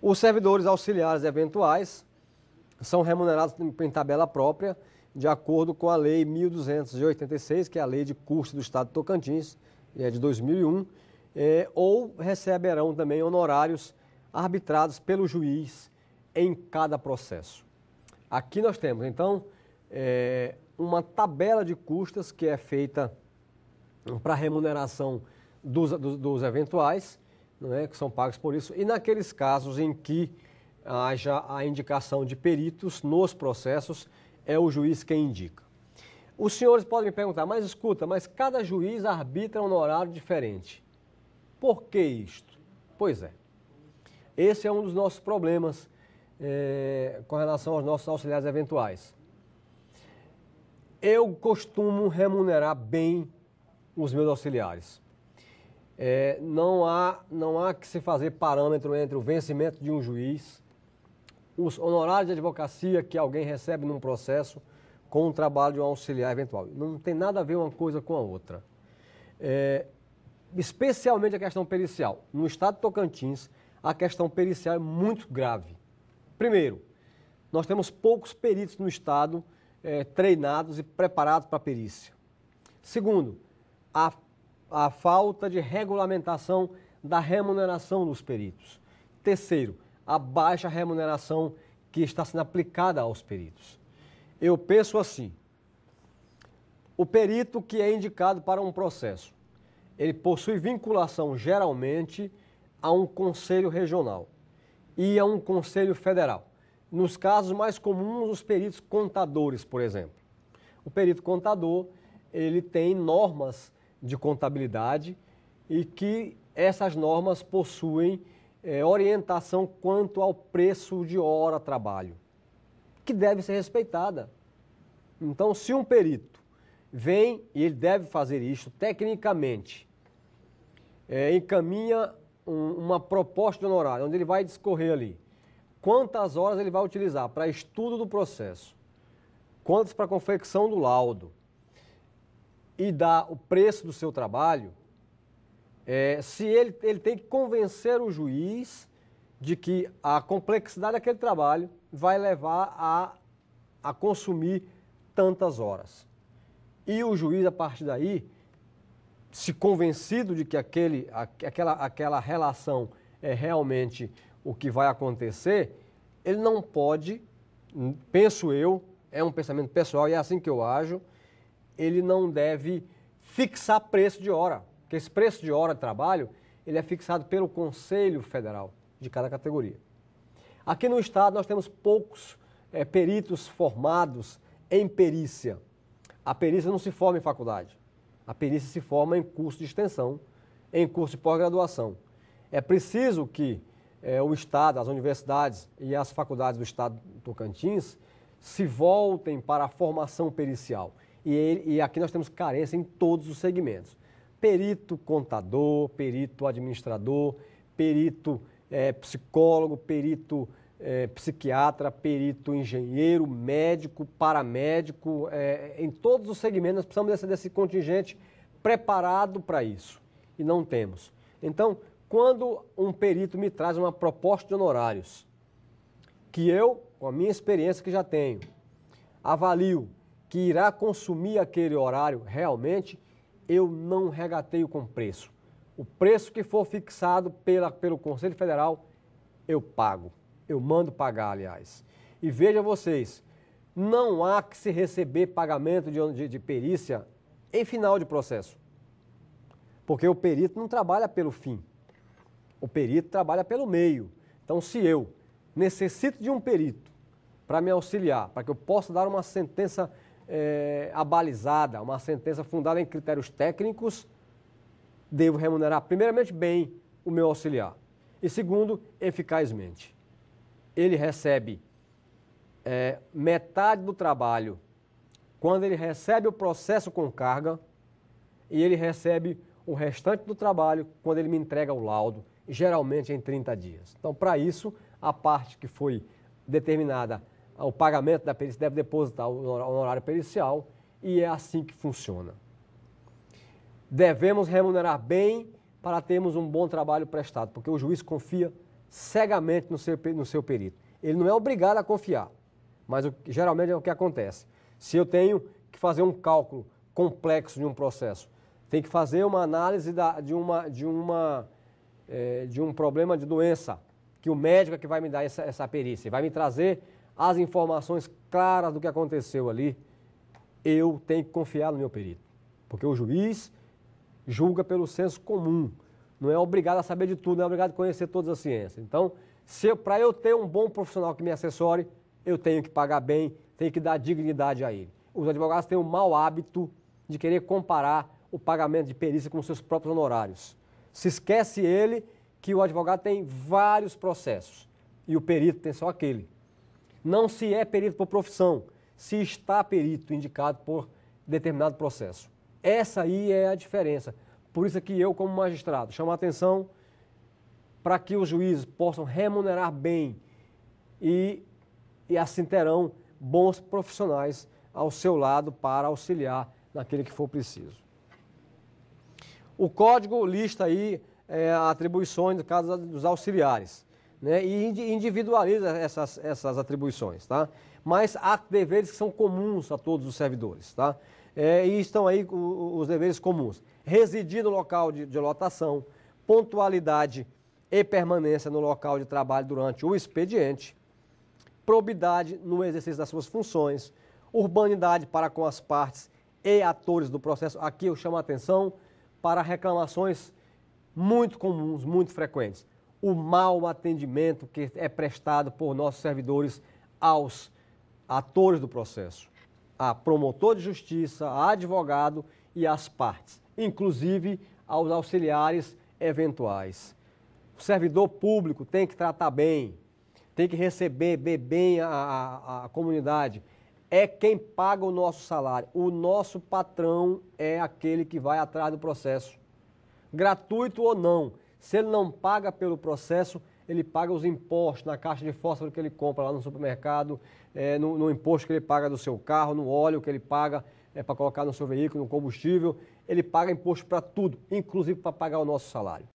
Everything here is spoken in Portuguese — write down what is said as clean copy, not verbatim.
Os servidores auxiliares eventuais são remunerados em tabela própria, de acordo com a Lei 1.286, que é a Lei de Custo do Estado de Tocantins, de 2001, ou receberão também honorários arbitrados pelo juiz em cada processo. Aqui nós temos, então, uma tabela de custas que é feita para remuneração dos eventuais, não é, que são pagos por isso, e naqueles casos em que haja a indicação de peritos nos processos, é o juiz quem indica. Os senhores podem me perguntar, mas escuta, mas cada juiz arbitra um honorário diferente. Por que isto? Pois é, esse é um dos nossos problemas com relação aos nossos auxiliares eventuais. Eu costumo remunerar bem os meus auxiliares. Não há que se fazer parâmetro entre o vencimento de um juiz, os honorários de advocacia que alguém recebe num processo com o trabalho de um auxiliar eventual. Não tem nada a ver uma coisa com a outra. Especialmente a questão pericial. No estado de Tocantins, a questão pericial é muito grave. Primeiro, nós temos poucos peritos no estado treinados e preparados para a perícia. Segundo, a falta de regulamentação da remuneração dos peritos. Terceiro, a baixa remuneração que está sendo aplicada aos peritos. Eu penso assim, o perito que é indicado para um processo, ele possui vinculação geralmente a um conselho regional e a um conselho federal. Nos casos mais comuns, os peritos contadores, por exemplo. O perito contador, ele tem normas de contabilidade e que essas normas possuem orientação quanto ao preço de hora trabalho, que deve ser respeitada. Então, se um perito vem, e ele deve fazer isso tecnicamente, encaminha uma proposta de honorário, onde ele vai discorrer ali quantas horas ele vai utilizar para estudo do processo, quantas para confecção do laudo, e dá o preço do seu trabalho, se ele tem que convencer o juiz de que a complexidade daquele trabalho vai levar a consumir tantas horas. E o juiz, a partir daí, se convencido de que aquela relação é realmente o que vai acontecer, ele não pode, penso eu, é um pensamento pessoal e é assim que eu ajo, ele não deve fixar preço de hora, porque esse preço de hora de trabalho ele é fixado pelo Conselho Federal de cada categoria. Aqui no estado nós temos poucos peritos formados em perícia. A perícia não se forma em faculdade, a perícia se forma em curso de extensão, em curso de pós-graduação. É preciso que o estado, as universidades e as faculdades do estado do Tocantins se voltem para a formação pericial. E aqui nós temos carência em todos os segmentos. Perito contador, perito administrador, perito psicólogo, perito psiquiatra, perito engenheiro, médico, paramédico. Em todos os segmentos nós precisamos desse contingente preparado para isso. E não temos. Então, quando um perito me traz uma proposta de honorários, que eu, com a minha experiência que já tenho, avalio que irá consumir aquele horário realmente, eu não regateio com preço. O preço que for fixado pelo Conselho Federal, eu pago. Eu mando pagar, aliás. E veja vocês, não há que se receber pagamento de perícia em final de processo. Porque o perito não trabalha pelo fim. O perito trabalha pelo meio. Então, se eu necessito de um perito para me auxiliar, para que eu possa dar uma sentença abalizada, uma sentença fundada em critérios técnicos, devo remunerar primeiramente bem o meu auxiliar e segundo, eficazmente. Ele recebe metade do trabalho quando ele recebe o processo com carga e ele recebe o restante do trabalho quando ele me entrega o laudo, geralmente em 30 dias. Então, para isso, a parte que foi determinada o pagamento da perícia deve depositar o honorário pericial e é assim que funciona. Devemos remunerar bem para termos um bom trabalho prestado, porque o juiz confia cegamente no seu perito. Ele não é obrigado a confiar, mas geralmente é o que acontece. Se eu tenho que fazer um cálculo complexo de um processo, tem que fazer uma análise de um problema de doença, que o médico é que vai me dar essa perícia, vai me trazer as informações claras do que aconteceu ali, eu tenho que confiar no meu perito. Porque o juiz julga pelo senso comum, não é obrigado a saber de tudo, não é obrigado a conhecer todas as ciências. Então, para eu ter um bom profissional que me assessore, eu tenho que pagar bem, tenho que dar dignidade a ele. Os advogados têm o mau hábito de querer comparar o pagamento de perícia com os seus próprios honorários. Se esquece ele que o advogado tem vários processos e o perito tem só aquele. Não se é perito por profissão, se está perito indicado por determinado processo. Essa aí é a diferença. Por isso é que eu, como magistrado, chamo a atenção para que os juízes possam remunerar bem e assim terão bons profissionais ao seu lado para auxiliar naquele que for preciso. O código lista aí atribuições no caso dos auxiliares, né, e individualiza essas atribuições, tá? Mas há deveres que são comuns a todos os servidores, tá? E estão aí os deveres comuns. Residir no local de lotação, pontualidade e permanência no local de trabalho durante o expediente, probidade no exercício das suas funções, urbanidade para com as partes e atores do processo. Aqui eu chamo a atenção para reclamações muito comuns, muito frequentes. O mau atendimento que é prestado por nossos servidores aos atores do processo, a promotor de justiça, a advogado e às partes, inclusive aos auxiliares eventuais. O servidor público tem que tratar bem, tem que receber bem a comunidade. É quem paga o nosso salário. O nosso patrão é aquele que vai atrás do processo. Gratuito ou não. Se ele não paga pelo processo, ele paga os impostos na caixa de fósforo que ele compra lá no supermercado, no imposto que ele paga do seu carro, no óleo que ele paga para colocar no seu veículo, no combustível. Ele paga imposto para tudo, inclusive para pagar o nosso salário.